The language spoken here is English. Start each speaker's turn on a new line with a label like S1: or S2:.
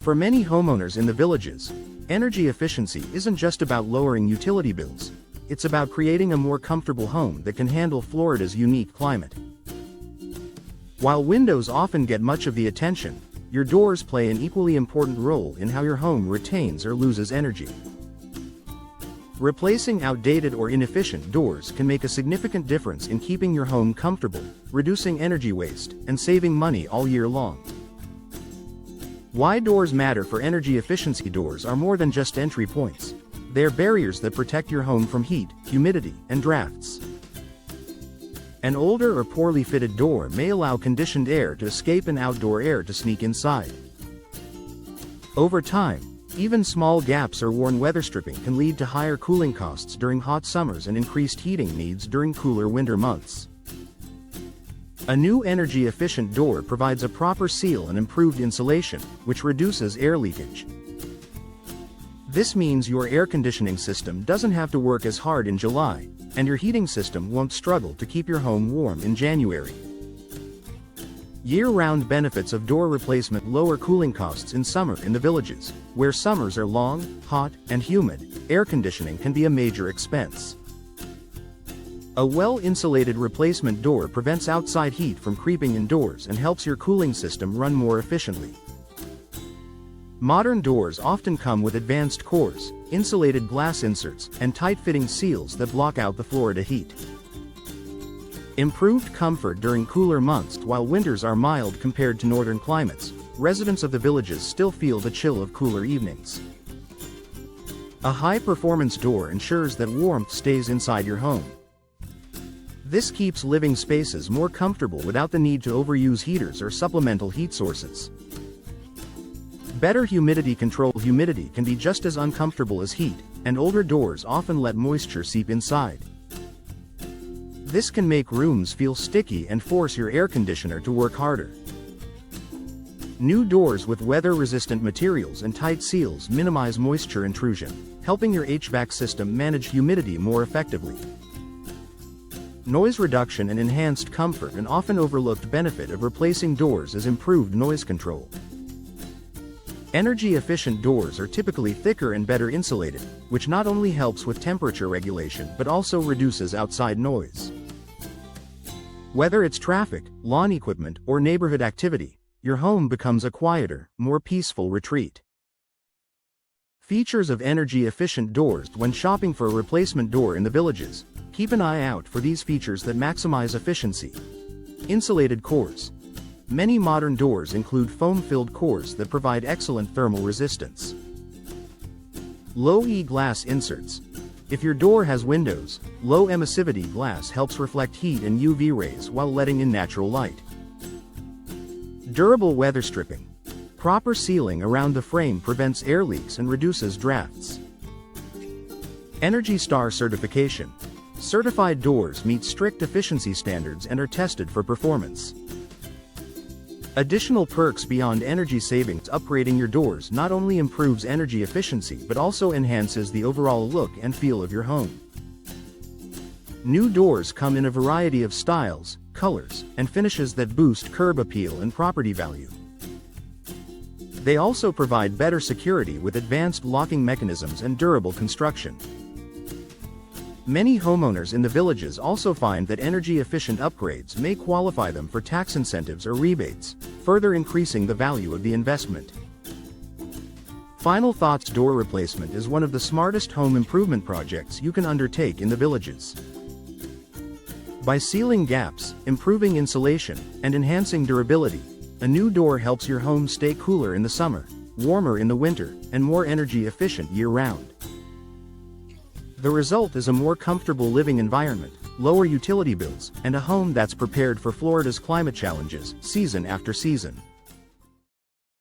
S1: For many homeowners in the villages, energy efficiency isn't just about lowering utility bills, it's about creating a more comfortable home that can handle Florida's unique climate. While windows often get much of the attention, your doors play an equally important role in how your home retains or loses energy. Replacing outdated or inefficient doors can make a significant difference in keeping your home comfortable, reducing energy waste, and saving money all year long. Why doors matter for energy efficiency. Doors are more than just entry points. They're barriers that protect your home from heat, humidity, and drafts. An older or poorly fitted door may allow conditioned air to escape and outdoor air to sneak inside. Over time, even small gaps or worn weather stripping can lead to higher cooling costs during hot summers and increased heating needs during cooler winter months. A new energy-efficient door provides a proper seal and improved insulation, which reduces air leakage. This means your air conditioning system doesn't have to work as hard in July, and your heating system won't struggle to keep your home warm in January. Year-round benefits of door replacement: lower cooling costs in summer. In the villages, where summers are long, hot, and humid, air conditioning can be a major expense. A well-insulated replacement door prevents outside heat from creeping indoors and helps your cooling system run more efficiently. Modern doors often come with advanced cores, insulated glass inserts, and tight-fitting seals that block out the Florida heat. Improved comfort during cooler months. While winters are mild compared to northern climates, residents of the villages still feel the chill of cooler evenings. A high-performance door ensures that warmth stays inside your home. This keeps living spaces more comfortable without the need to overuse heaters or supplemental heat sources. Better humidity control. Humidity can be just as uncomfortable as heat, and older doors often let moisture seep inside. This can make rooms feel sticky and force your air conditioner to work harder. New doors with weather-resistant materials and tight seals minimize moisture intrusion, helping your HVAC system manage humidity more effectively. Noise reduction and enhanced comfort. An often overlooked benefit of replacing doors is improved noise control. Energy-efficient doors are typically thicker and better insulated, which not only helps with temperature regulation but also reduces outside noise. Whether it's traffic, lawn equipment, or neighborhood activity, your home becomes a quieter, more peaceful retreat. Features of energy-efficient doors. When shopping for a replacement door in the villages, keep an eye out for these features that maximize efficiency. Insulated cores. Many modern doors include foam-filled cores that provide excellent thermal resistance. Low-E glass inserts. If your door has windows, low emissivity glass helps reflect heat and UV rays while letting in natural light. Durable weather stripping. Proper sealing around the frame prevents air leaks and reduces drafts. Energy Star certification. Certified doors meet strict efficiency standards and are tested for performance. Additional perks beyond energy savings. Upgrading your doors not only improves energy efficiency but also enhances the overall look and feel of your home. New doors come in a variety of styles, colors, and finishes that boost curb appeal and property value. They also provide better security with advanced locking mechanisms and durable construction. Many homeowners in the villages also find that energy-efficient upgrades may qualify them for tax incentives or rebates, further increasing the value of the investment. Final thoughts: door replacement is one of the smartest home improvement projects you can undertake in the villages. By sealing gaps, improving insulation, and enhancing durability, a new door helps your home stay cooler in the summer, warmer in the winter, and more energy efficient year-round. The result is a more comfortable living environment, lower utility bills, and a home that's prepared for Florida's climate challenges, season after season.